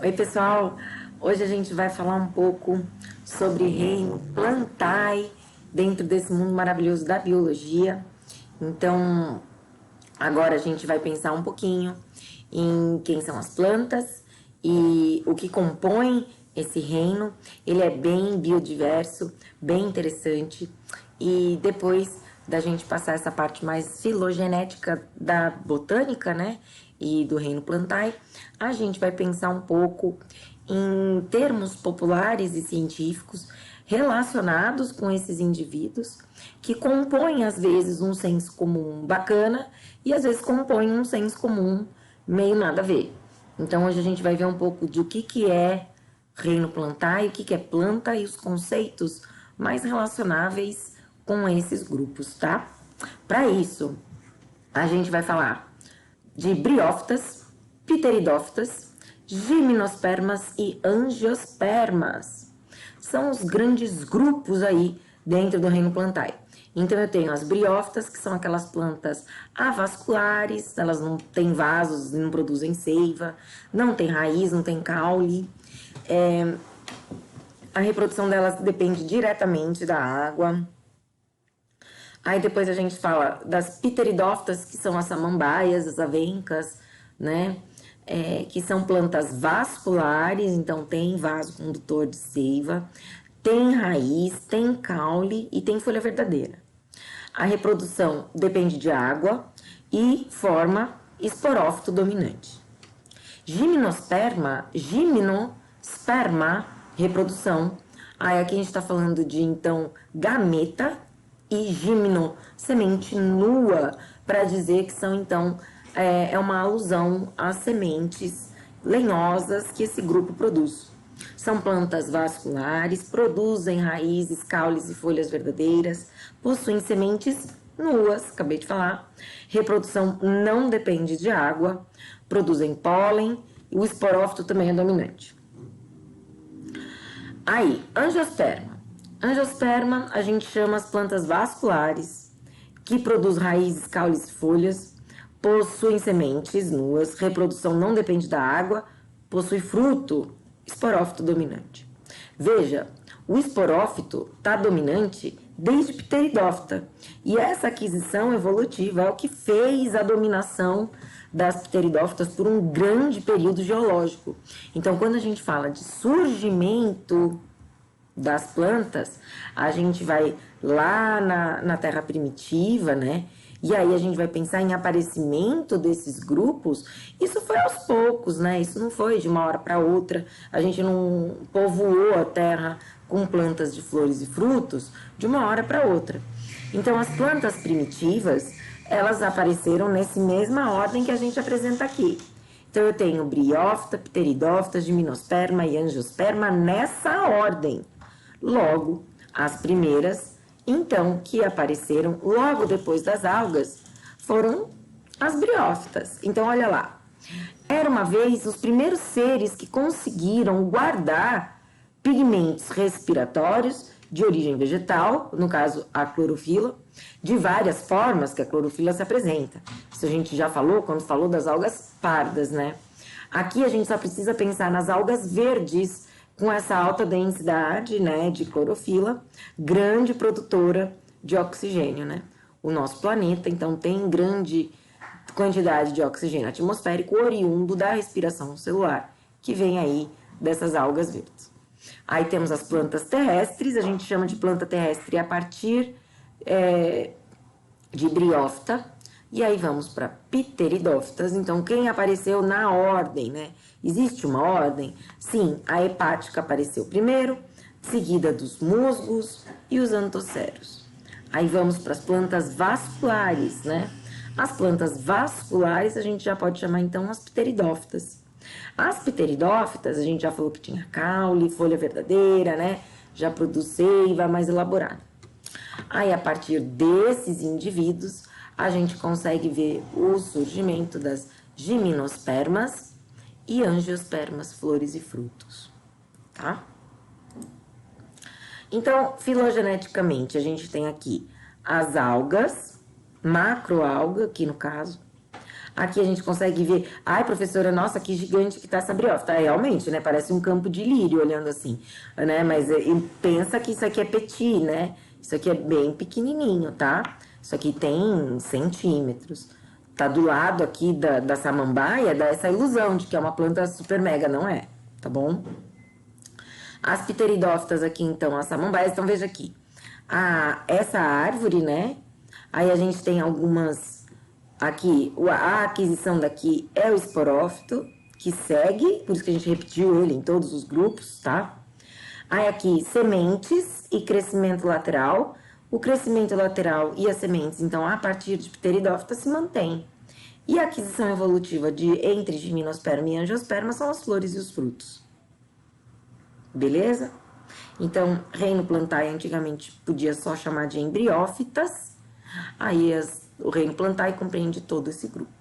Oi, pessoal! Hoje a gente vai falar um pouco sobre reino plantae dentro desse mundo maravilhoso da biologia. Então, agora a gente vai pensar um pouquinho em quem são as plantas e o que compõe esse reino. Ele é bem biodiverso, bem interessante. E depois da gente passar essa parte mais filogenética da botânica, né, e do reino plantae, a gente vai pensar um pouco em termos populares e científicos relacionados com esses indivíduos que compõem às vezes um senso comum bacana e às vezes compõem um senso comum meio nada a ver. Então hoje a gente vai ver um pouco de o que é reino plantae, o que é planta e os conceitos mais relacionáveis com esses grupos, tá? Para isso, a gente vai falar de briófitas, pteridófitas, gimnospermas e angiospermas. São os grandes grupos aí dentro do reino plantae. Então eu tenho as briófitas, que são aquelas plantas avasculares, elas não têm vasos, não produzem seiva, não tem raiz, não tem caule. A reprodução delas depende diretamente da água. Aí depois a gente fala das pteridófitas, que são as samambaias, as avencas, né? Que são plantas vasculares, então tem vaso condutor de seiva, tem raiz, tem caule e tem folha verdadeira. A reprodução depende de água e forma esporófito dominante. Gimnosperma, reprodução. Aí aqui a gente está falando de, então, gameta e gimno, semente nua, para dizer que são, então, é uma alusão às sementes lenhosas que esse grupo produz. São plantas vasculares, produzem raízes, caules e folhas verdadeiras, possuem sementes nuas, acabei de falar. Reprodução não depende de água, produzem pólen e o esporófito também é dominante. Aí, angiosperma. Angiosperma a gente chama as plantas vasculares, que produzem raízes, caules e folhas, possuem sementes nuas, reprodução não depende da água, possui fruto, esporófito dominante. Veja, o esporófito está dominante desde pteridófita, e essa aquisição evolutiva é o que fez a dominação das pteridófitas por um grande período geológico. Então, quando a gente fala de surgimento das plantas, a gente vai lá na Terra primitiva, né? E aí a gente vai pensar em aparecimento desses grupos. Isso foi aos poucos, né? Isso não foi de uma hora para outra. A gente não povoou a Terra com plantas de flores e frutos de uma hora para outra. Então, as plantas primitivas, elas apareceram nessa mesma ordem que a gente apresenta aqui. Então, eu tenho briófita, pteridófita, gimnosperma e angiosperma nessa ordem. Logo, as primeiras, então, que apareceram logo depois das algas, foram as briófitas. Então, olha lá. Era uma vez os primeiros seres que conseguiram guardar pigmentos respiratórios de origem vegetal, no caso a clorofila, de várias formas que a clorofila se apresenta. Isso a gente já falou quando falou das algas pardas, né? Aqui a gente só precisa pensar nas algas verdes, com essa alta densidade, né, de clorofila, grande produtora de oxigênio, né? O nosso planeta, então, tem grande quantidade de oxigênio atmosférico oriundo da respiração celular, que vem aí dessas algas verdes. Aí temos as plantas terrestres, a gente chama de planta terrestre a partir de briófita. E aí vamos para pteridófitas. Então, quem apareceu na ordem, né? Existe uma ordem? Sim, a hepática apareceu primeiro, seguida dos musgos e os antosseros. Aí vamos para as plantas vasculares, né? As plantas vasculares a gente já pode chamar, então, as pteridófitas. As pteridófitas, a gente já falou que tinha caule, folha verdadeira, né? Já produz seiva mais elaborada. Aí, a partir desses indivíduos, a gente consegue ver o surgimento das gimnospermas e angiospermas, flores e frutos, tá? Então, filogeneticamente, a gente tem aqui as algas, macroalga, aqui no caso, Aqui a gente consegue ver, ai, professora, nossa, que gigante que tá essa briófita. Realmente, né? Parece um campo de lírio olhando assim, né? Mas pensa que isso aqui é petit, né? Isso aqui é bem pequenininho, tá? Isso aqui tem centímetros. Tá do lado aqui da samambaia, dá essa ilusão de que é uma planta super mega, não é, tá bom? As pteridófitas aqui, então, as samambaias, então veja aqui. Essa árvore, né? Aí a gente tem algumas aqui, a aquisição daqui é o esporófito, que segue, por isso que a gente repetiu ele em todos os grupos, tá? Aí aqui, sementes e crescimento lateral. O crescimento lateral e as sementes, então, a partir de pteridófita, se mantém. E a aquisição evolutiva entre gimnosperma e angiosperma são as flores e os frutos. Beleza? Então, reino plantae antigamente podia só chamar de embriófitas. Aí o reino plantae compreende todo esse grupo.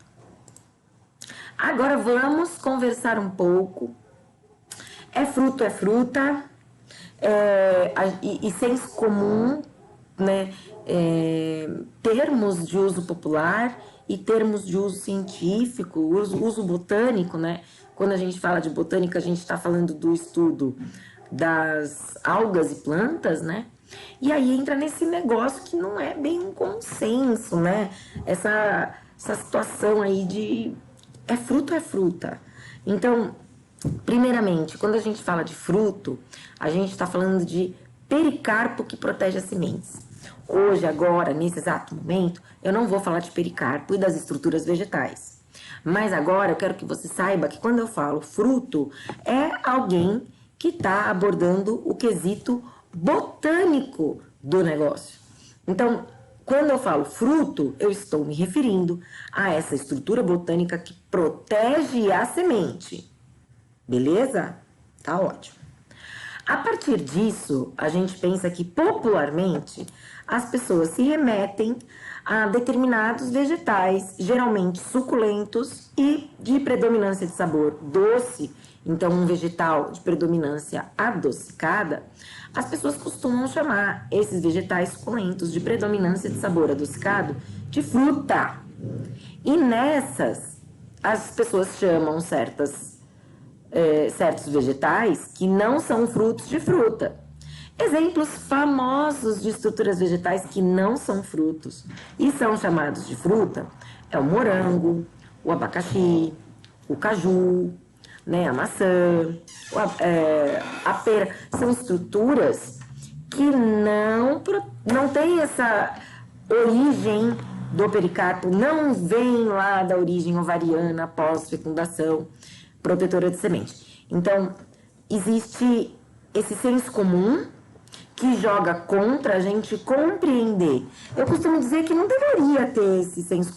Agora vamos conversar um pouco. É fruto, é fruta. E senso comum, né? Termos de uso popular e termos de uso científico, uso botânico, né? Quando a gente fala de botânica, a gente está falando do estudo das algas e plantas, né? E aí entra nesse negócio que não é bem um consenso, né? Essa situação aí de é fruto, é fruta. Então, primeiramente, quando a gente fala de fruto, a gente está falando de pericarpo que protege as sementes. Hoje, agora, nesse exato momento, eu não vou falar de pericarpo e das estruturas vegetais. Mas agora eu quero que você saiba que quando eu falo fruto, é alguém que está abordando o quesito botânico do negócio. Então, quando eu falo fruto, eu estou me referindo a essa estrutura botânica que protege a semente. Beleza? Tá ótimo. A partir disso, a gente pensa que popularmente as pessoas se remetem a determinados vegetais, geralmente suculentos e de predominância de sabor doce. Então, um vegetal de predominância adocicada, as pessoas costumam chamar esses vegetais suculentos de predominância de sabor adocicado de fruta. E nessas, as pessoas chamam certos vegetais que não são frutos de fruta. Exemplos famosos de estruturas vegetais que não são frutos e são chamados de fruta é o morango, o abacaxi, o caju, né, a maçã, a pera. São estruturas que não têm essa origem do pericarpo, não vem lá da origem ovariana pós-fecundação, protetora de semente. Então, existe esse senso comum que joga contra a gente compreender. Eu costumo dizer que não deveria ter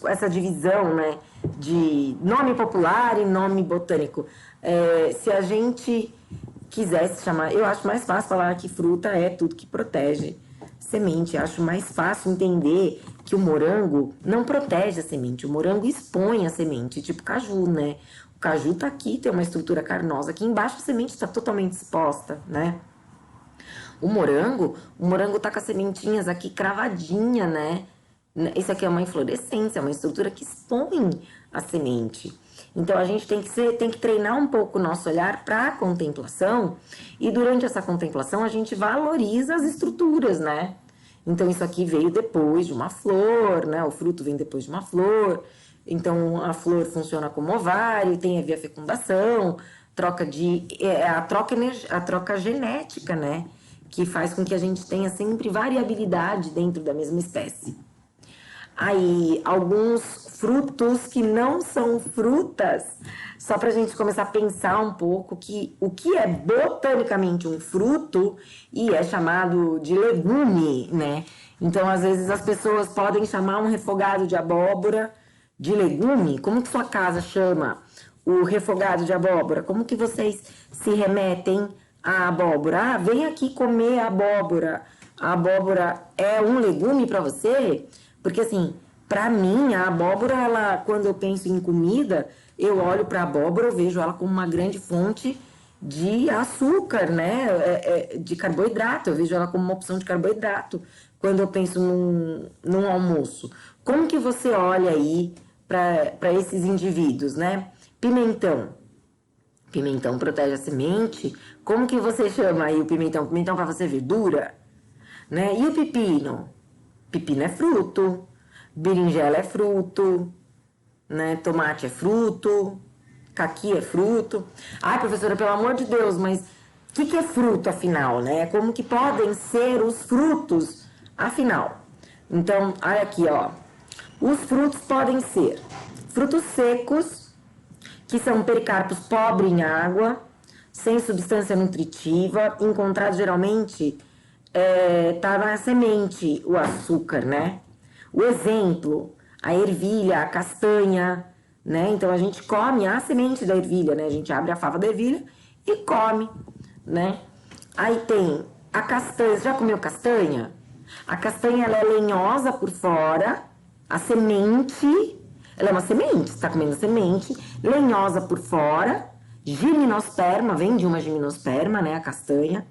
essa divisão, né, de nome popular e nome botânico. Se a gente quisesse chamar, eu acho mais fácil falar que fruta é tudo que protege semente. Acho mais fácil entender que o morango não protege a semente, o morango expõe a semente, tipo caju, né? O caju tá aqui, tem uma estrutura carnosa, aqui embaixo a semente está totalmente exposta, né? O morango tá com as sementinhas aqui cravadinha, né? Isso aqui é uma inflorescência, é uma estrutura que expõe a semente. Então, a gente tem que treinar um pouco o nosso olhar para a contemplação, e durante essa contemplação a gente valoriza as estruturas, né? Então, isso aqui veio depois de uma flor, né? O fruto vem depois de uma flor. Então, a flor funciona como ovário, tem a via fecundação, a troca genética, né? Que faz com que a gente tenha sempre variabilidade dentro da mesma espécie. Aí, alguns frutos que não são frutas, só para a gente começar a pensar um pouco o que é botanicamente um fruto e é chamado de legume, né? Então, às vezes, as pessoas podem chamar um refogado de abóbora de legume. Como que sua casa chama o refogado de abóbora? Como que vocês se remetem à abóbora? Vem aqui comer a abóbora. A abóbora é um legume para você? Porque, assim, para mim, a abóbora, quando eu penso em comida, eu olho para a abóbora, eu vejo ela como uma grande fonte de açúcar, né? De carboidrato. Eu vejo ela como uma opção de carboidrato quando eu penso num almoço. Como que você olha aí para esses indivíduos, né? Pimentão. Pimentão protege a semente. Como que você chama aí o pimentão? Pimentão para você verdura, né? E o pepino? Pepino é fruto. Berinjela é fruto, né? Tomate é fruto. Caqui é fruto. Ai, professora, pelo amor de Deus, mas o que é fruto, afinal, né? Como que podem ser os frutos, afinal? Então, olha aqui, ó. Os frutos podem ser frutos secos, que são pericarpos pobres em água, sem substância nutritiva, encontrado geralmente tá na semente o açúcar, né? O exemplo, a ervilha, a castanha, né? Então a gente come a semente da ervilha, né? A gente abre a fava da ervilha e come, né? Aí tem a castanha. Você já comeu castanha? A castanha, ela é lenhosa por fora, a semente, ela é uma semente, você tá comendo semente, lenhosa por fora, gimnosperma, vem de uma gimnosperma, né? A castanha.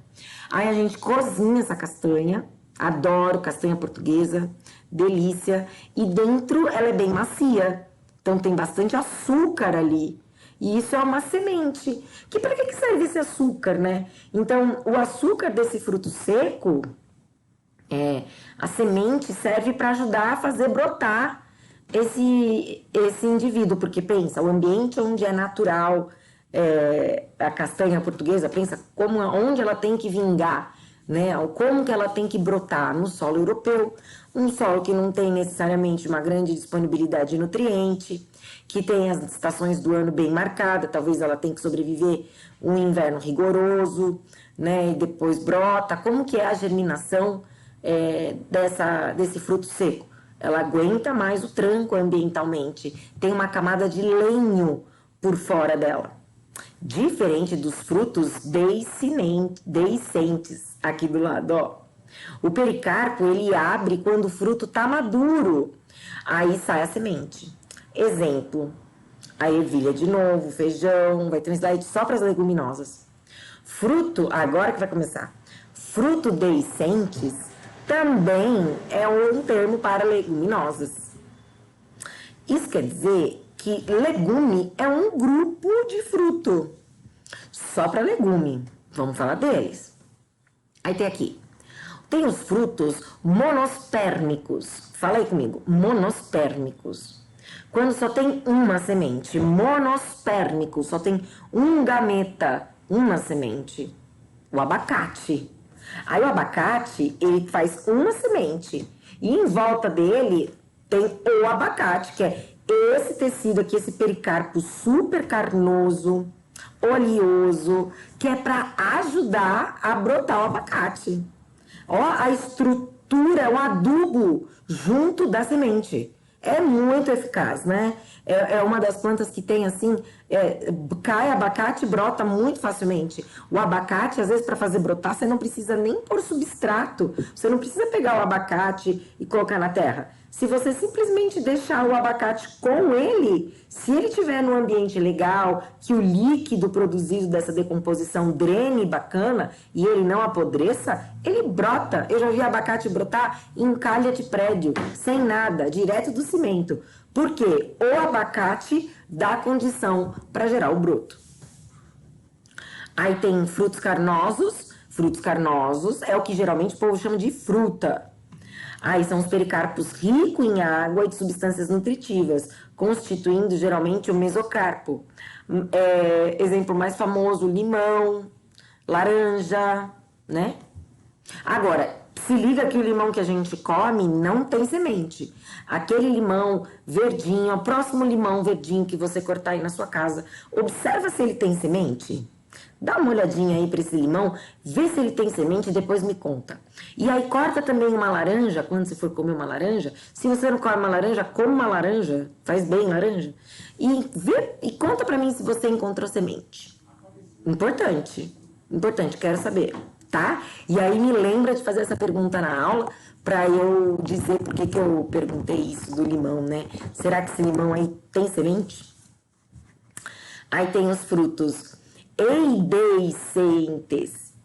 Aí a gente cozinha essa castanha, adoro castanha portuguesa, delícia. E dentro ela é bem macia, então tem bastante açúcar ali. E isso é uma semente. Que para que serve esse açúcar, né? Então, o açúcar desse fruto seco, a semente serve para ajudar a fazer brotar esse indivíduo. Porque pensa, o ambiente onde é natural a castanha portuguesa, pensa onde ela tem que vingar, né? Como que ela tem que brotar no solo europeu, um solo que não tem necessariamente uma grande disponibilidade de nutriente, que tem as estações do ano bem marcadas, talvez ela tenha que sobreviver um inverno rigoroso, né? E depois brota. Como que é a germinação desse fruto seco? Ela aguenta mais o tranco ambientalmente, tem uma camada de lenho por fora dela. Diferente dos frutos deiscentes, aqui do lado, ó. O pericarpo, ele abre quando o fruto tá maduro, aí sai a semente. Exemplo, a ervilha de novo, feijão, vai ter um slide só para as leguminosas. Fruto, agora que vai começar, fruto deiscentes também é um termo para leguminosas. Isso quer dizer que legume é um grupo de fruto, só para legume. Vamos falar deles. Aí tem aqui, tem os frutos monospérmicos. Fala aí comigo, monospérmicos. Quando só tem uma semente, monospérmico, só tem um gameta, uma semente. O abacate. Aí o abacate, ele faz uma semente. E em volta dele tem o abacate, que é esse tecido aqui, esse pericarpo super carnoso, oleoso, que é para ajudar a brotar o abacate. Ó, a estrutura, o adubo junto da semente. É muito eficaz, né? É uma das plantas que tem assim, cai abacate e brota muito facilmente. O abacate, às vezes, para fazer brotar, você não precisa nem pôr substrato. Você não precisa pegar o abacate e colocar na terra. Se você simplesmente deixar o abacate com ele, se ele estiver num ambiente legal, que o líquido produzido dessa decomposição drene bacana e ele não apodreça, ele brota. Eu já vi abacate brotar em calha de prédio, sem nada, direto do cimento. Porque o abacate dá condição para gerar o broto. Aí tem frutos carnosos. Frutos carnosos é o que geralmente o povo chama de fruta. Aí são os pericarpos ricos em água e de substâncias nutritivas, constituindo geralmente o mesocarpo. Exemplo mais famoso, limão, laranja, né? Agora, se liga que o limão que a gente come não tem semente. Aquele limão verdinho, o próximo limão verdinho que você cortar aí na sua casa, observa se ele tem semente. Dá uma olhadinha aí para esse limão, vê se ele tem semente e depois me conta. E aí corta também uma laranja, quando você for comer uma laranja. Se você não come uma laranja, come uma laranja, faz bem laranja. E conta para mim se você encontrou semente. Importante, quero saber, tá? E aí me lembra de fazer essa pergunta na aula para eu dizer por que eu perguntei isso do limão, né? Será que esse limão aí tem semente? Aí tem os frutos indeiscentes,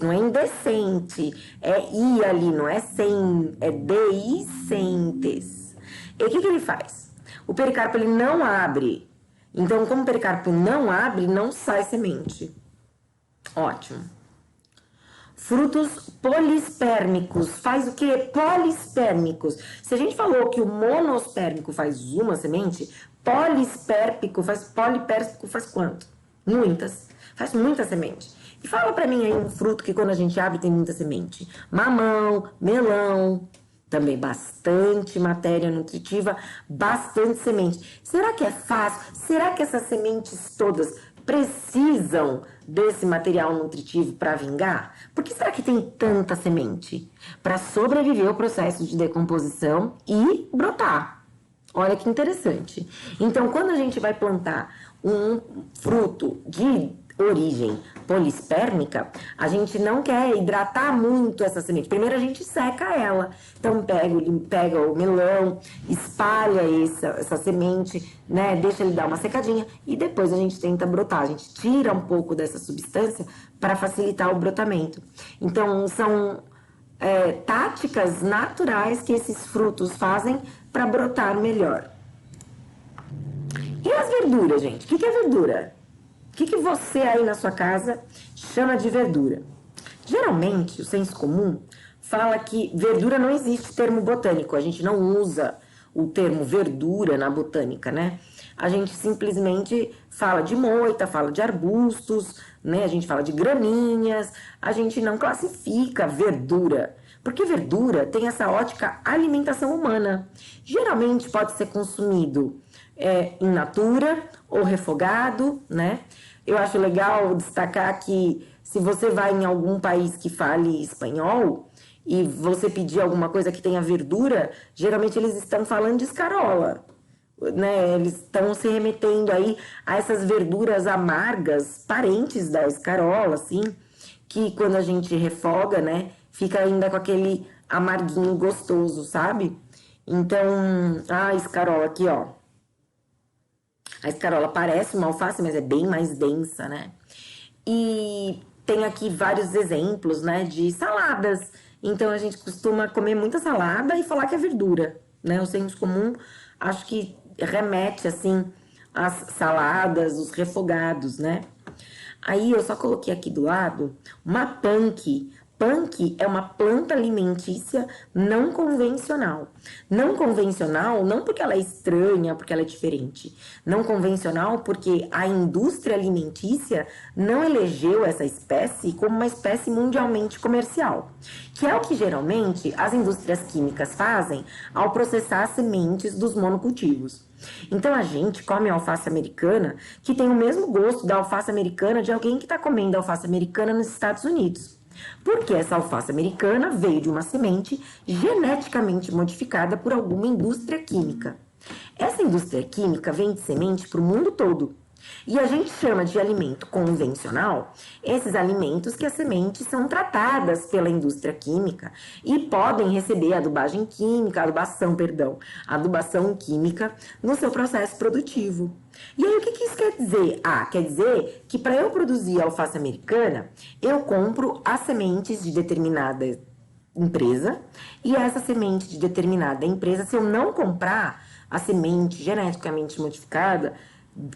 não é indecente, é i ali, não é sem, é deiscentes. E o que ele faz? O pericarpo ele não abre. Então, como o pericarpo não abre, não sai semente. Ótimo. Frutos polispérmicos. Faz o quê? Polispérmicos. Se a gente falou que o monospérmico faz uma semente, polipérpico faz quanto? Muitas. Faz muita semente. E fala pra mim aí um fruto que quando a gente abre tem muita semente. Mamão, melão, também bastante matéria nutritiva, bastante semente. Será que é fácil? Será que essas sementes todas precisam desse material nutritivo para vingar? Por que será que tem tanta semente? Para sobreviver ao processo de decomposição e brotar. Olha que interessante. Então, quando a gente vai plantar um fruto de origem polispérmica, a gente não quer hidratar muito essa semente. Primeiro a gente seca ela. Então pega o melão, espalha essa semente, né? Deixa ele dar uma secadinha e depois a gente tenta brotar. A gente tira um pouco dessa substância para facilitar o brotamento. Então são táticas naturais que esses frutos fazem para brotar melhor. E as verduras, gente? O que é verdura? O que você aí na sua casa chama de verdura? Geralmente, o senso comum fala que verdura não existe termo botânico. A gente não usa o termo verdura na botânica, né? A gente simplesmente fala de moita, fala de arbustos, né? A gente fala de graminhas. A gente não classifica verdura. Porque verdura tem essa ótica alimentação humana. Geralmente pode ser consumido in natura ou refogado, né? Eu acho legal destacar que se você vai em algum país que fale espanhol e você pedir alguma coisa que tenha verdura, geralmente eles estão falando de escarola, né? Eles estão se remetendo aí a essas verduras amargas, parentes da escarola, assim, que quando a gente refoga, né, fica ainda com aquele amarguinho gostoso, sabe? Então, a escarola aqui, ó. A escarola parece uma alface, mas é bem mais densa, né? E tem aqui vários exemplos, né, de saladas. Então, a gente costuma comer muita salada e falar que é verdura, né? O senso comum, acho que remete, assim, às saladas, os refogados, né? Aí, eu só coloquei aqui do lado uma punk. Punk é uma planta alimentícia não convencional. Não convencional não porque ela é estranha, porque ela é diferente. Não convencional porque a indústria alimentícia não elegeu essa espécie como uma espécie mundialmente comercial, que é o que geralmente as indústrias químicas fazem ao processar as sementes dos monocultivos. Então a gente come alface americana que tem o mesmo gosto da alface americana de alguém que está comendo alface americana nos Estados Unidos. Porque essa alface americana veio de uma semente geneticamente modificada por alguma indústria química. Essa indústria química vende semente para o mundo todo. E a gente chama de alimento convencional esses alimentos que as sementes são tratadas pela indústria química e podem receber adubação química no seu processo produtivo. E aí o que isso quer dizer? Quer dizer que para eu produzir alface americana, eu compro as sementes de determinada empresa e essa semente de determinada empresa, se eu não comprar a semente geneticamente modificada,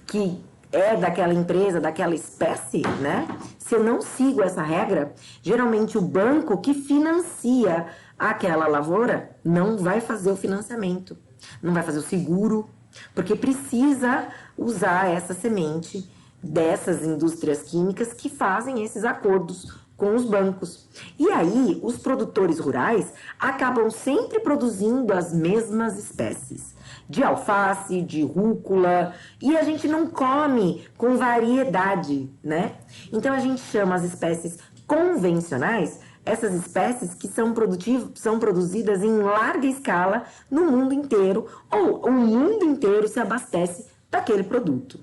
que é daquela empresa, daquela espécie, né? Se eu não sigo essa regra, geralmente o banco que financia aquela lavoura não vai fazer o financiamento, não vai fazer o seguro, porque precisa usar essa semente dessas indústrias químicas que fazem esses acordos com os bancos. E aí, os produtores rurais acabam sempre produzindo as mesmas espécies de alface, de rúcula, e a gente não come com variedade, né? Então a gente chama as espécies convencionais, essas espécies que são produzidas em larga escala no mundo inteiro, ou o mundo inteiro se abastece daquele produto.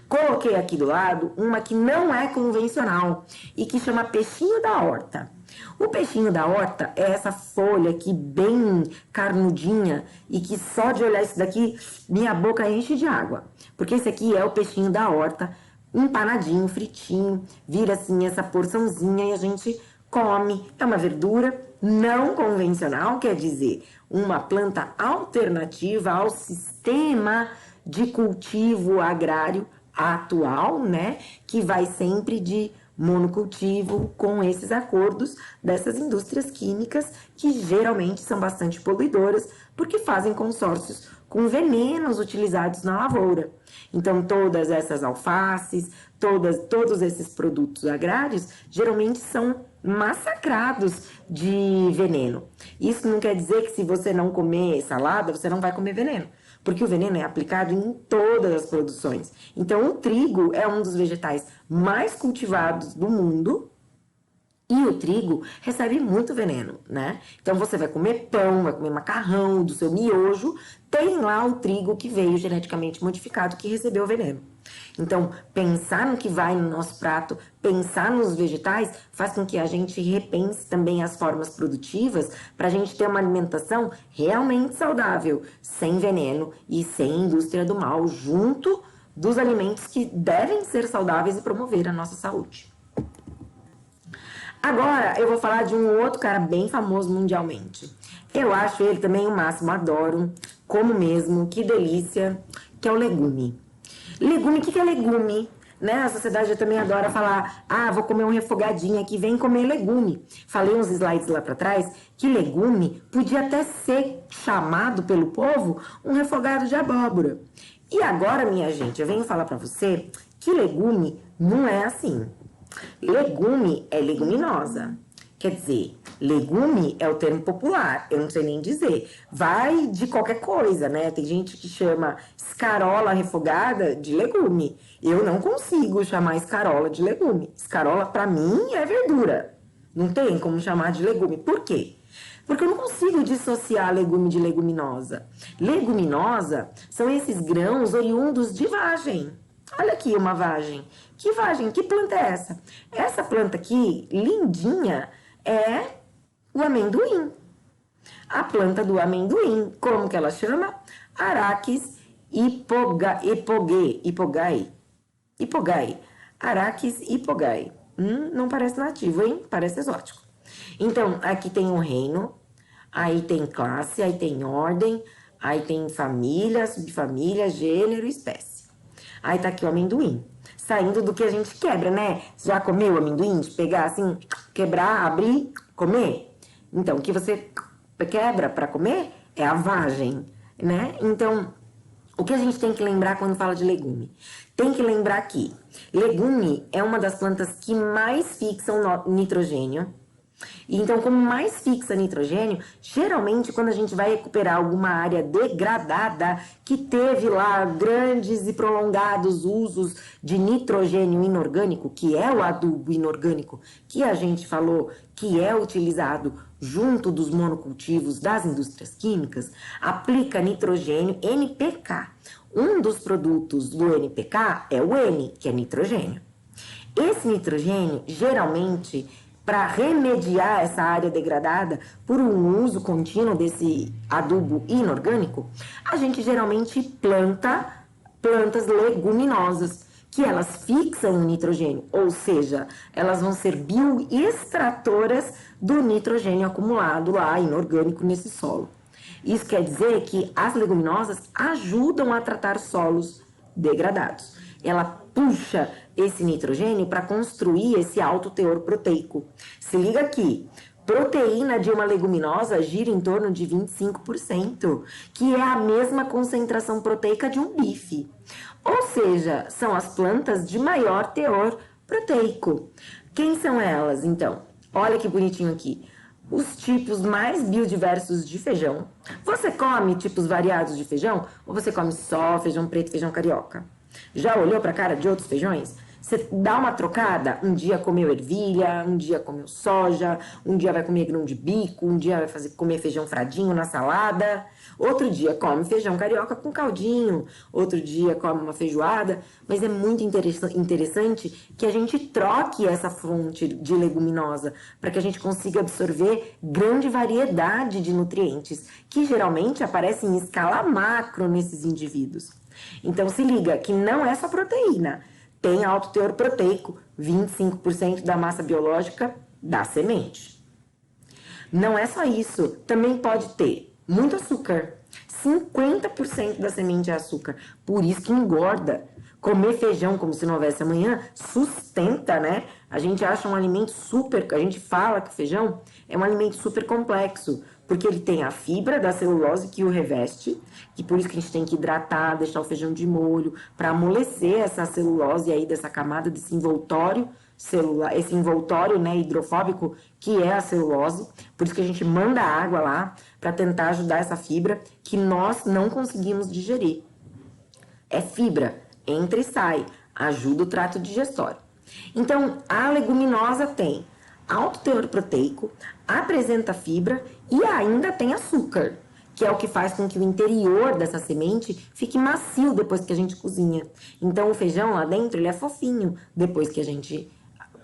Coloquei aqui do lado uma que não é convencional e que chama peixinho da horta. O peixinho da horta é essa folha aqui bem carnudinha e que só de olhar isso daqui minha boca enche de água. Porque esse aqui é o peixinho da horta, empanadinho, fritinho, vira assim essa porçãozinha e a gente come. É uma verdura não convencional quer dizer uma planta alternativa ao sistema de cultivo agrário atual, né? Que vai sempre de monocultivo com esses acordos dessas indústrias químicas que geralmente são bastante poluidoras porque fazem consórcios com venenos utilizados na lavoura. Então, todas essas alfaces, todos esses produtos agrários geralmente são massacrados de veneno. Isso não quer dizer que se você não comer salada, você não vai comer veneno, porque o veneno é aplicado em todas as produções. Então, o trigo é um dos vegetais mais cultivados do mundo e o trigo recebe muito veneno, né? Então, você vai comer pão, vai comer macarrão, do seu miojo, tem lá o trigo que veio geneticamente modificado, que recebeu veneno. Então, pensar no que vai no nosso prato, pensar nos vegetais, faz com que a gente repense também as formas produtivas para a gente ter uma alimentação realmente saudável, sem veneno e sem indústria do mal, junto dos alimentos que devem ser saudáveis e promover a nossa saúde. Agora, eu vou falar de um outro cara bem famoso mundialmente. Eu acho ele também o máximo, adoro, como mesmo, que delícia, que é o legume. Legume, o que é legume? Né? A sociedade também adora falar, vou comer um refogadinho aqui, vem comer legume. Falei uns slides lá para trás que legume podia até ser chamado pelo povo um refogado de abóbora. E agora, minha gente, eu venho falar para você que legume não é assim. Legume é leguminosa. Quer dizer, legume é o termo popular, eu não sei nem dizer. Vai de qualquer coisa, né? Tem gente que chama escarola refogada de legume. Eu não consigo chamar escarola de legume. Escarola, pra mim, é verdura. Não tem como chamar de legume. Por quê? Porque eu não consigo dissociar legume de leguminosa. Leguminosa são esses grãos oriundos de vagem. Olha aqui uma vagem. Que vagem? Que planta é essa? Essa planta aqui, lindinha, é o amendoim. A planta do amendoim. Como que ela chama? Arachis hipogaei. Arachis hipogaei. Não parece nativo, hein? Parece exótico. Então, aqui tem o reino, aí tem classe, aí tem ordem, aí tem família, subfamília, gênero e espécie. Aí tá aqui o amendoim. Saindo do que a gente quebra, né? Você já comeu o amendoim? De pegar assim, quebrar, abrir, comer? Então, o que você quebra para comer é a vagem, né? Então, o que a gente tem que lembrar quando fala de legume? Tem que lembrar que legume é uma das plantas que mais fixam nitrogênio. E então, como mais fixa nitrogênio, geralmente quando a gente vai recuperar alguma área degradada que teve lá grandes e prolongados usos de nitrogênio inorgânico, que é o adubo inorgânico que a gente falou que é utilizado junto dos monocultivos das indústrias químicas, aplica nitrogênio NPK. Um dos produtos do NPK é o N, que é nitrogênio. Esse nitrogênio, geralmente, para remediar essa área degradada por um uso contínuo desse adubo inorgânico, a gente geralmente planta plantas leguminosas, que elas fixam o nitrogênio, ou seja, elas vão ser bioextratoras do nitrogênio acumulado lá, inorgânico, nesse solo. Isso quer dizer que as leguminosas ajudam a tratar solos degradados. Ela puxa esse nitrogênio para construir esse alto teor proteico. Se liga aqui, proteína de uma leguminosa gira em torno de 25%, que é a mesma concentração proteica de um bife. Ou seja, são as plantas de maior teor proteico. Quem são elas, então? Olha que bonitinho aqui. Os tipos mais biodiversos de feijão. Você come tipos variados de feijão? Ou você come só feijão preto e feijão carioca? Já olhou para a cara de outros feijões? Você dá uma trocada, um dia comeu ervilha, um dia comeu soja, um dia vai comer grão de bico, um dia vai comer feijão fradinho na salada, outro dia come feijão carioca com caldinho, outro dia come uma feijoada, mas é muito interessante que a gente troque essa fonte de leguminosa para que a gente consiga absorver grande variedade de nutrientes que geralmente aparecem em escala macro nesses indivíduos. Então se liga que não é só proteína, tem alto teor proteico, 25% da massa biológica da semente. Não é só isso, também pode ter muito açúcar. 50% da semente é açúcar, por isso que engorda. Comer feijão como se não houvesse amanhã sustenta, né? A gente acha um alimento super, a gente fala que o feijão é um alimento super complexo, porque ele tem a fibra da celulose que o reveste, que por isso que a gente tem que hidratar, deixar o feijão de molho, para amolecer essa celulose aí dessa camada desse envoltório celular, esse envoltório, né, hidrofóbico, que é a celulose. Por isso que a gente manda água lá para tentar ajudar essa fibra que nós não conseguimos digerir. É fibra, entra e sai, ajuda o trato digestório. Então, a leguminosa tem alto teor proteico, apresenta fibra e ainda tem açúcar, que é o que faz com que o interior dessa semente fique macio depois que a gente cozinha. Então, o feijão lá dentro, ele é fofinho depois que a gente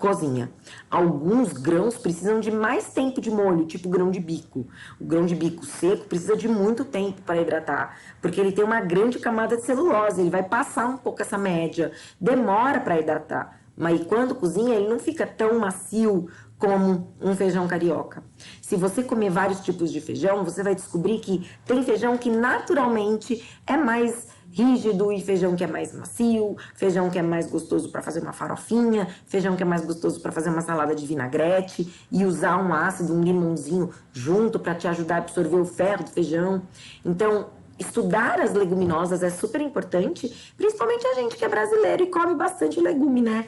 cozinha. Alguns grãos precisam de mais tempo de molho, tipo grão de bico. O grão de bico seco precisa de muito tempo para hidratar, porque ele tem uma grande camada de celulose, ele vai passar um pouco essa média, demora para hidratar. Mas quando cozinha, ele não fica tão macio como um feijão carioca. Se você comer vários tipos de feijão, você vai descobrir que tem feijão que naturalmente é mais rígido e feijão que é mais macio, feijão que é mais gostoso para fazer uma farofinha, feijão que é mais gostoso para fazer uma salada de vinagrete e usar um ácido, um limãozinho junto para te ajudar a absorver o ferro do feijão. Então, estudar as leguminosas é super importante, principalmente a gente que é brasileiro e come bastante legume, né?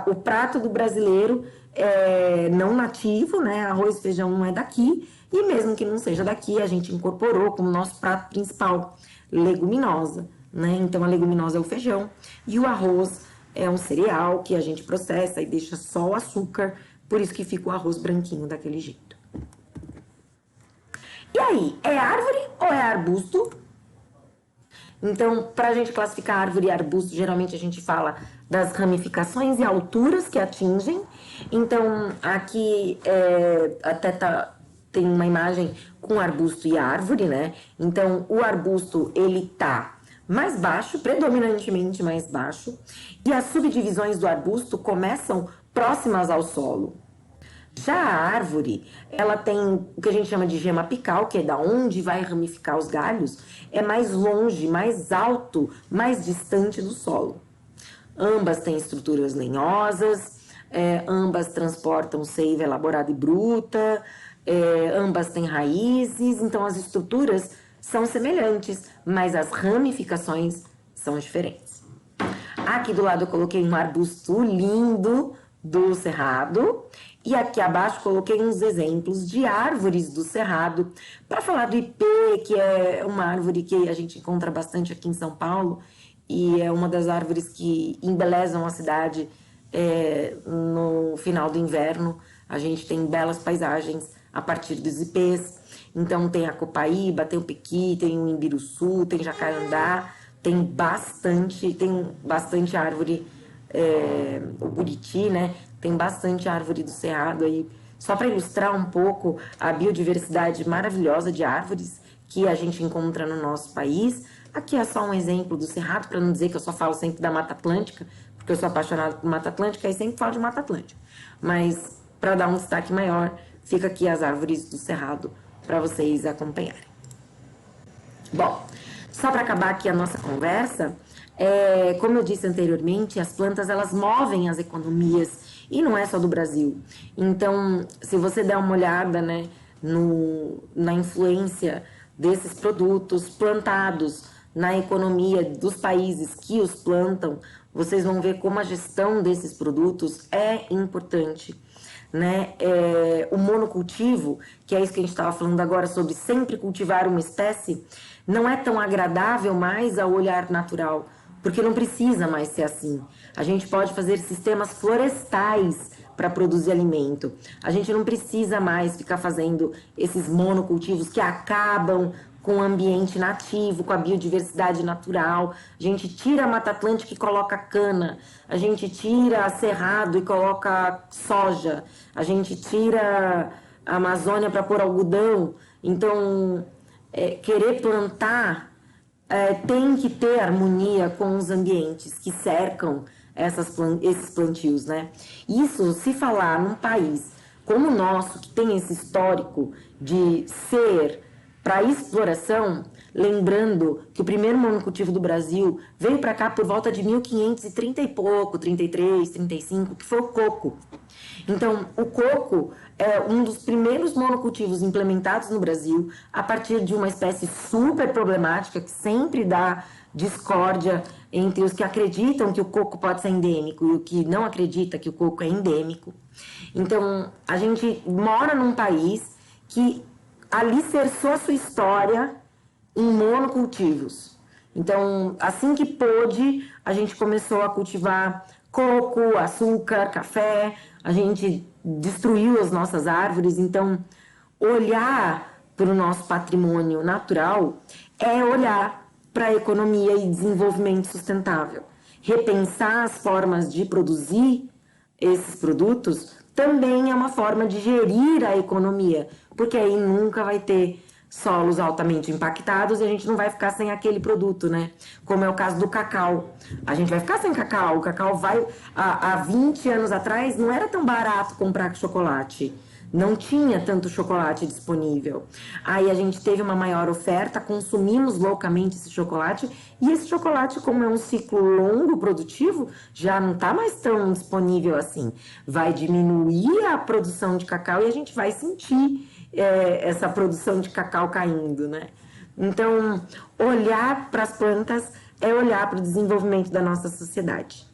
O prato do brasileiro é não nativo, né? Arroz e feijão não é daqui, e mesmo que não seja daqui, a gente incorporou como nosso prato principal leguminosa, né? Então a leguminosa é o feijão e o arroz é um cereal que a gente processa e deixa só o açúcar, por isso que fica o arroz branquinho daquele jeito. E aí, é árvore ou é arbusto? Então, para a gente classificar árvore e arbusto, geralmente a gente fala das ramificações e alturas que atingem. Então, aqui tem uma imagem com arbusto e árvore, né? Então, o arbusto, ele tá mais baixo, predominantemente mais baixo, e as subdivisões do arbusto começam próximas ao solo. Já a árvore, ela tem o que a gente chama de gema apical, que é da onde vai ramificar os galhos, é mais longe, mais alto, mais distante do solo. Ambas têm estruturas lenhosas, ambas transportam seiva elaborada e bruta, ambas têm raízes, então as estruturas são semelhantes, mas as ramificações são diferentes. Aqui do lado eu coloquei um arbusto lindo do cerrado e aqui abaixo coloquei uns exemplos de árvores do cerrado para falar do ipê, que é uma árvore que a gente encontra bastante aqui em São Paulo e é uma das árvores que embelezam a cidade no final do inverno. A gente tem belas paisagens a partir dos ipês. Então tem a copaíba, tem o pequi, tem o imbiruçu, tem jacarandá, tem bastante árvore, o buriti, né? Tem bastante árvore do cerrado aí. Só para ilustrar um pouco a biodiversidade maravilhosa de árvores que a gente encontra no nosso país. Aqui é só um exemplo do cerrado, para não dizer que eu só falo sempre da Mata Atlântica, porque eu sou apaixonada por Mata Atlântica e sempre falo de Mata Atlântica. Mas para dar um destaque maior, fica aqui as árvores do cerrado para vocês acompanharem. Bom, só para acabar aqui a nossa conversa, como eu disse anteriormente, as plantas elas movem as economias e não é só do Brasil. Então, se você der uma olhada, né, na influência desses produtos plantados na economia dos países que os plantam, vocês vão ver como a gestão desses produtos é importante, né? O monocultivo, que é isso que a gente estava falando agora sobre sempre cultivar uma espécie, não é tão agradável mais ao olhar natural, porque não precisa mais ser assim. A gente pode fazer sistemas florestais para produzir alimento. A gente não precisa mais ficar fazendo esses monocultivos que acabam com o ambiente nativo, com a biodiversidade natural. A gente tira a Mata Atlântica e coloca cana. A gente tira cerrado e coloca soja. A gente tira a Amazônia para pôr algodão. Então, querer plantar tem que ter harmonia com os ambientes que cercam esses plantios, né? Isso, se falar num país como o nosso, que tem esse histórico de ser para exploração, lembrando que o primeiro monocultivo do Brasil veio para cá por volta de 1530 e pouco, 33, 35, que foi o coco. Então, o coco é um dos primeiros monocultivos implementados no Brasil a partir de uma espécie super problemática que sempre dá discórdia entre os que acreditam que o coco pode ser endêmico e o que não acredita que o coco é endêmico. Então, a gente mora num país que alicerçou a sua história em monocultivos. Então, assim que pôde, a gente começou a cultivar coco, açúcar, café, a gente destruiu as nossas árvores. Então, olhar para o nosso patrimônio natural é olhar para a economia e desenvolvimento sustentável. Repensar as formas de produzir esses produtos também é uma forma de gerir a economia, porque aí nunca vai ter solos altamente impactados e a gente não vai ficar sem aquele produto, né? Como é o caso do cacau. A gente vai ficar sem cacau. O cacau vai... Há 20 anos atrás não era tão barato comprar chocolate. Não tinha tanto chocolate disponível. Aí a gente teve uma maior oferta, consumimos loucamente esse chocolate, e esse chocolate, como é um ciclo longo produtivo, já não está mais tão disponível assim. Vai diminuir a produção de cacau e a gente vai sentir essa produção de cacau caindo, né? Então, olhar para as plantas é olhar para o desenvolvimento da nossa sociedade.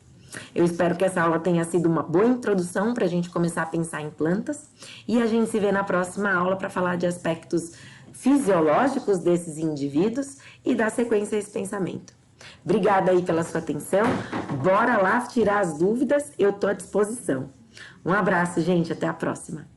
Eu espero que essa aula tenha sido uma boa introdução para a gente começar a pensar em plantas, e a gente se vê na próxima aula para falar de aspectos fisiológicos desses indivíduos e dar sequência a esse pensamento. Obrigada aí pela sua atenção, bora lá tirar as dúvidas, eu estou à disposição. Um abraço, gente, até a próxima.